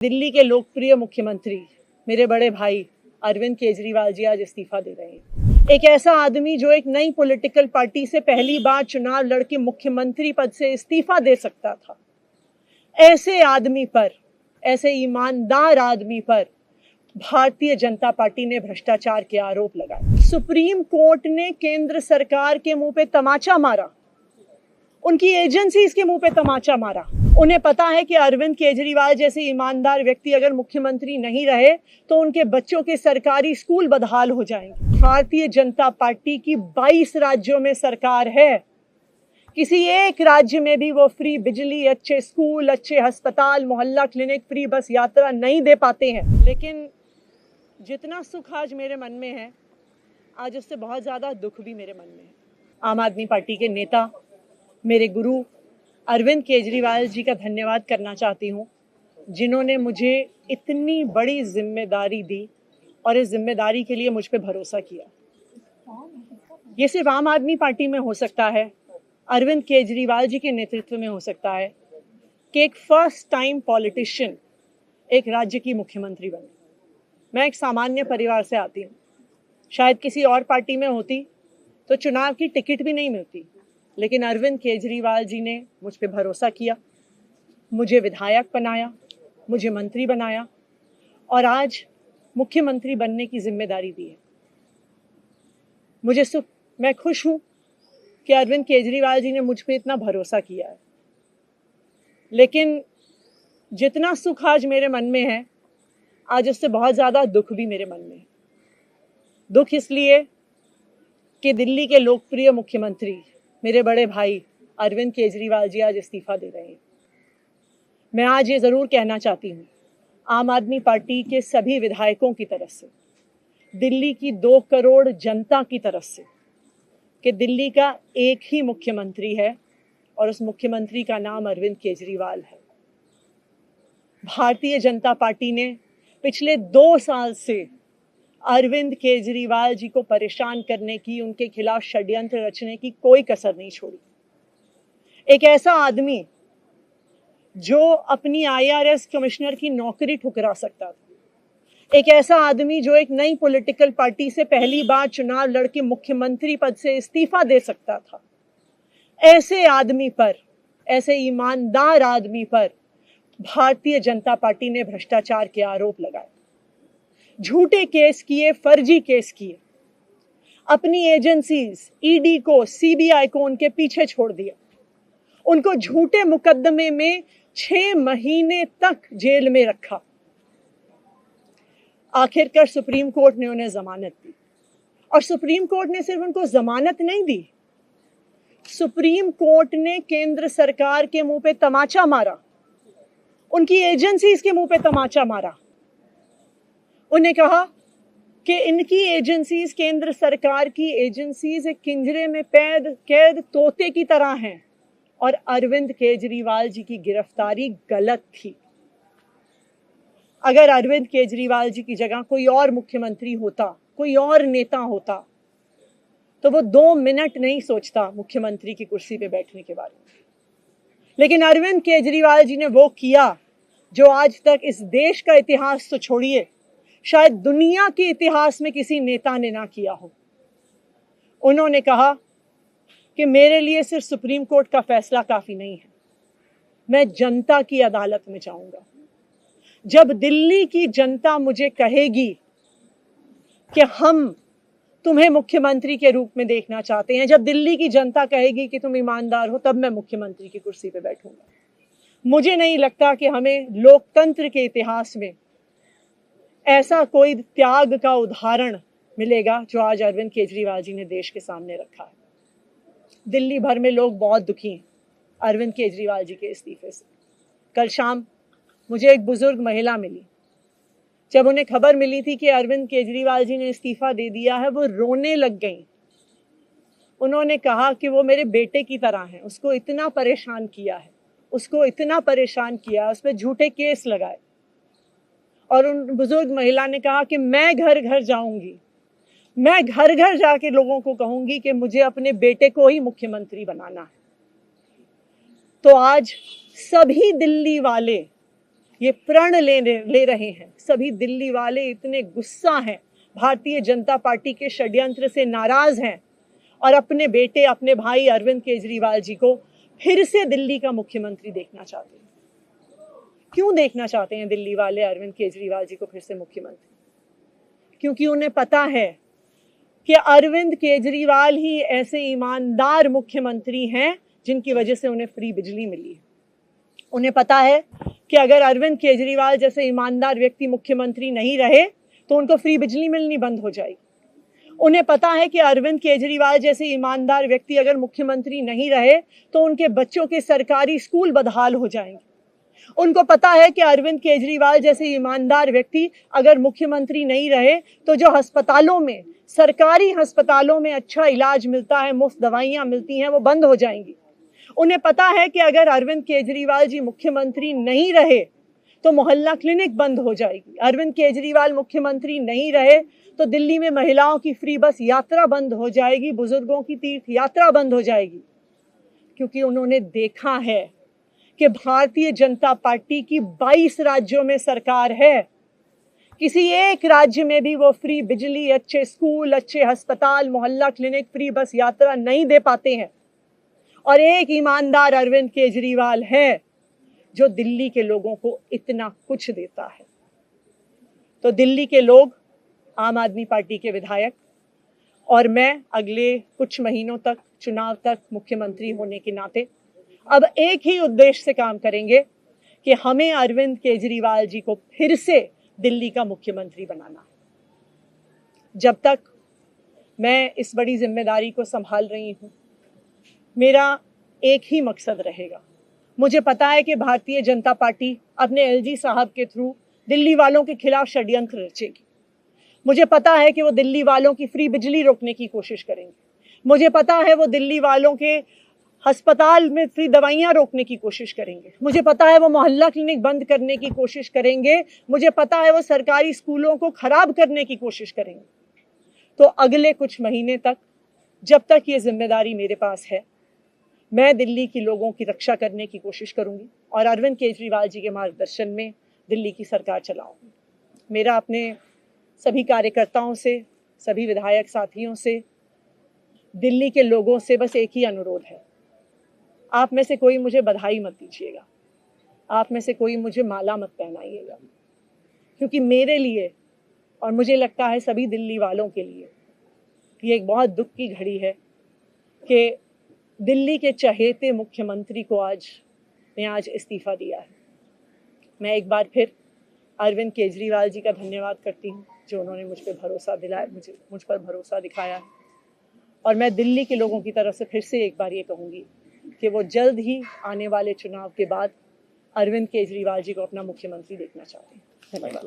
दिल्ली के लोकप्रिय मुख्यमंत्री मेरे बड़े भाई अरविंद केजरीवाल जी आज इस्तीफा दे रहे हैं। एक ऐसा आदमी जो एक नई पॉलिटिकल पार्टी से पहली बार चुनाव लड़के मुख्यमंत्री पद से इस्तीफा दे सकता था, ऐसे आदमी पर, ऐसे ईमानदार आदमी पर भारतीय जनता पार्टी ने भ्रष्टाचार के आरोप लगाए। सुप्रीम कोर्ट ने केंद्र सरकार के मुंह पे तमाचा मारा, उनकी एजेंसीज के मुंह पे तमाचा मारा। उन्हें पता है कि अरविंद केजरीवाल जैसे ईमानदार व्यक्ति अगर मुख्यमंत्री नहीं रहे तो उनके बच्चों के सरकारी स्कूल बदहाल हो जाएंगे। भारतीय जनता पार्टी की 22 राज्यों में सरकार है, किसी एक राज्य में भी वो फ्री बिजली, अच्छे स्कूल, अच्छे अस्पताल, मोहल्ला क्लिनिक, फ्री बस यात्रा नहीं दे पाते हैं। लेकिन जितना सुख आज मेरे मन में है, आज उससे बहुत ज्यादा दुख भी मेरे मन में है। आम आदमी पार्टी के नेता, मेरे गुरु अरविंद केजरीवाल जी का धन्यवाद करना चाहती हूँ, जिन्होंने मुझे इतनी बड़ी जिम्मेदारी दी और इस जिम्मेदारी के लिए मुझ पे भरोसा किया। ये सिर्फ आम आदमी पार्टी में हो सकता है, अरविंद केजरीवाल जी के नेतृत्व में हो सकता है कि एक फर्स्ट टाइम पॉलिटिशियन एक राज्य की मुख्यमंत्री बने। मैं एक सामान्य परिवार से आती हूँ, शायद किसी और पार्टी में होती तो चुनाव की टिकट भी नहीं मिलती, लेकिन अरविंद केजरीवाल जी ने मुझ पे भरोसा किया, मुझे विधायक बनाया, मुझे मंत्री बनाया और आज मुख्यमंत्री बनने की जिम्मेदारी दी है। मैं खुश हूं कि अरविंद केजरीवाल जी ने मुझ पे इतना भरोसा किया है। लेकिन जितना सुख आज मेरे मन में है, आज उससे बहुत ज्यादा दुख भी मेरे मन में है। दुख इसलिए कि दिल्ली के लोकप्रिय मुख्यमंत्री मेरे बड़े भाई अरविंद केजरीवाल जी आज इस्तीफा दे रहे हैं। मैं आज ये जरूर कहना चाहती हूँ आम आदमी पार्टी के सभी विधायकों की तरफ से, दिल्ली की 2 करोड़ जनता की तरफ से, कि दिल्ली का एक ही मुख्यमंत्री है और उस मुख्यमंत्री का नाम अरविंद केजरीवाल है। भारतीय जनता पार्टी ने पिछले 2 साल से अरविंद केजरीवाल जी को परेशान करने की, उनके खिलाफ षड्यंत्र रचने की कोई कसर नहीं छोड़ी। एक ऐसा आदमी जो अपनी IRS कमिश्नर की नौकरी ठुकरा सकता था, एक ऐसा आदमी जो एक नई पॉलिटिकल पार्टी से पहली बार चुनाव लड़के मुख्यमंत्री पद से इस्तीफा दे सकता था, ऐसे आदमी पर, ऐसे ईमानदार आदमी पर भारतीय जनता पार्टी ने भ्रष्टाचार के आरोप लगाए, झूठे केस किए, फर्जी केस किए, अपनी एजेंसीज ED को, CBI को उनके पीछे छोड़ दिया, उनको झूठे मुकदमे में 6 महीने तक जेल में रखा। आखिरकार सुप्रीम कोर्ट ने उन्हें जमानत दी और सुप्रीम कोर्ट ने सिर्फ उनको जमानत नहीं दी, सुप्रीम कोर्ट ने केंद्र सरकार के मुंह पे तमाचा मारा, उनकी एजेंसीज के मुंह पे तमाचा मारा। उन्हें कहा कि इनकी एजेंसीज, केंद्र सरकार की एजेंसीज एक पिंजरे में कैद तोते की तरह हैं और अरविंद केजरीवाल जी की गिरफ्तारी गलत थी। अगर अरविंद केजरीवाल जी की जगह कोई और मुख्यमंत्री होता, कोई और नेता होता, तो वो 2 मिनट नहीं सोचता मुख्यमंत्री की कुर्सी पे बैठने के बारे में। लेकिन अरविंद केजरीवाल जी ने वो किया जो आज तक इस देश का इतिहास तो छोड़िए, शायद दुनिया के इतिहास में किसी नेता ने ना किया हो। उन्होंने कहा कि मेरे लिए सिर्फ सुप्रीम कोर्ट का फैसला काफी नहीं है, मैं जनता की अदालत में जाऊंगा। जब दिल्ली की जनता मुझे कहेगी कि हम तुम्हें मुख्यमंत्री के रूप में देखना चाहते हैं, जब दिल्ली की जनता कहेगी कि तुम ईमानदार हो, तब मैं मुख्यमंत्री की कुर्सी पे बैठूंगा। मुझे नहीं लगता कि हमें लोकतंत्र के इतिहास में ऐसा कोई त्याग का उदाहरण मिलेगा जो आज अरविंद केजरीवाल जी ने देश के सामने रखा है। दिल्ली भर में लोग बहुत दुखी हैं अरविंद केजरीवाल जी के इस्तीफे से। कल शाम मुझे एक बुजुर्ग महिला मिली, जब उन्हें खबर मिली थी कि अरविंद केजरीवाल जी ने इस्तीफा दे दिया है, वो रोने लग गई। उन्होंने कहा कि वो मेरे बेटे की तरह हैं, उसको इतना परेशान किया है, उसको इतना परेशान किया, उस पर झूठे केस लगाए। और उन बुजुर्ग महिला ने कहा कि मैं घर घर जाऊंगी, मैं घर घर जाके लोगों को कहूंगी कि मुझे अपने बेटे को ही मुख्यमंत्री बनाना है। तो आज सभी दिल्ली वाले ये प्रण ले रहे हैं। सभी दिल्ली वाले इतने गुस्सा हैं, भारतीय जनता पार्टी के षड्यंत्र से नाराज हैं और अपने बेटे, अपने भाई अरविंद केजरीवाल जी को फिर से दिल्ली का मुख्यमंत्री देखना चाहते हैं। क्यों देखना चाहते हैं दिल्ली वाले अरविंद केजरीवाल जी को फिर से मुख्यमंत्री? क्योंकि उन्हें पता है कि अरविंद केजरीवाल ही ऐसे ईमानदार मुख्यमंत्री हैं जिनकी वजह से उन्हें फ्री बिजली मिली है। उन्हें पता है कि अगर अरविंद केजरीवाल जैसे ईमानदार व्यक्ति मुख्यमंत्री नहीं रहे तो उनको फ्री बिजली मिलनी बंद हो जाएगी। उन्हें पता है कि अरविंद केजरीवाल जैसे ईमानदार व्यक्ति अगर मुख्यमंत्री नहीं रहे तो उनके बच्चों के सरकारी स्कूल बदहाल हो जाएंगे। उनको पता है कि अरविंद केजरीवाल जैसे ईमानदार व्यक्ति अगर मुख्यमंत्री नहीं रहे तो जो अस्पतालों में, सरकारी अस्पतालों में अच्छा इलाज मिलता है, मुफ्त दवाइयां मिलती हैं, वो बंद हो जाएंगी। उन्हें पता है कि अगर अरविंद केजरीवाल जी मुख्यमंत्री नहीं रहे तो मोहल्ला क्लिनिक बंद हो जाएगी। अरविंद केजरीवाल मुख्यमंत्री नहीं रहे तो दिल्ली में महिलाओं की फ्री बस यात्रा बंद हो जाएगी, बुजुर्गों की तीर्थ यात्रा बंद हो जाएगी। क्योंकि उन्होंने देखा है कि भारतीय जनता पार्टी की 22 राज्यों में सरकार है, किसी एक राज्य में भी वो फ्री बिजली, अच्छे स्कूल, अच्छे अस्पताल, मोहल्ला क्लिनिक, फ्री बस यात्रा नहीं दे पाते हैं। और एक ईमानदार अरविंद केजरीवाल है जो दिल्ली के लोगों को इतना कुछ देता है। तो दिल्ली के लोग, आम आदमी पार्टी के विधायक और मैं अगले कुछ महीनों तक, चुनाव तक मुख्यमंत्री होने के नाते अब एक ही उद्देश्य से काम करेंगे कि हमें अरविंद केजरीवाल जी को फिर से दिल्ली का मुख्यमंत्री बनाना है। जब तक मैं इस बड़ी जिम्मेदारी को संभाल रही हूं, मेरा एक ही मकसद रहेगा। मुझे पता है कि भारतीय जनता पार्टी अपने एलजी साहब के थ्रू दिल्ली वालों के खिलाफ षड्यंत्र रचेगी। मुझे पता है कि वो दिल्ली वालों की फ्री बिजली रोकने की कोशिश करेंगे। मुझे पता है वो दिल्ली वालों के अस्पताल में फ्री दवाइयां रोकने की कोशिश करेंगे। मुझे पता है वो मोहल्ला क्लिनिक बंद करने की कोशिश करेंगे। मुझे पता है वो सरकारी स्कूलों को खराब करने की कोशिश करेंगे। तो अगले कुछ महीने तक, जब तक ये जिम्मेदारी मेरे पास है, मैं दिल्ली के लोगों की रक्षा करने की कोशिश करूंगी और अरविंद केजरीवाल जी के मार्गदर्शन में दिल्ली की सरकार चलाऊंगी। मेरा अपने सभी कार्यकर्ताओं से, सभी विधायक साथियों से, दिल्ली के लोगों से बस एक ही अनुरोध है, आप में से कोई मुझे बधाई मत दीजिएगा, आप में से कोई मुझे माला मत पहनाइएगा, क्योंकि मेरे लिए और मुझे लगता है सभी दिल्ली वालों के लिए ये एक बहुत दुख की घड़ी है कि दिल्ली के चहेते मुख्यमंत्री को आज इस्तीफा दिया है। मैं एक बार फिर अरविंद केजरीवाल जी का धन्यवाद करती हूँ जो उन्होंने मुझ पर भरोसा दिलाया, मुझ पर भरोसा दिखाया है। और मैं दिल्ली के लोगों की तरफ से फिर से एक बार ये कहूँगी कि वो जल्द ही आने वाले चुनाव के बाद अरविंद केजरीवाल जी को अपना मुख्यमंत्री देखना चाहते हैं। धन्यवाद।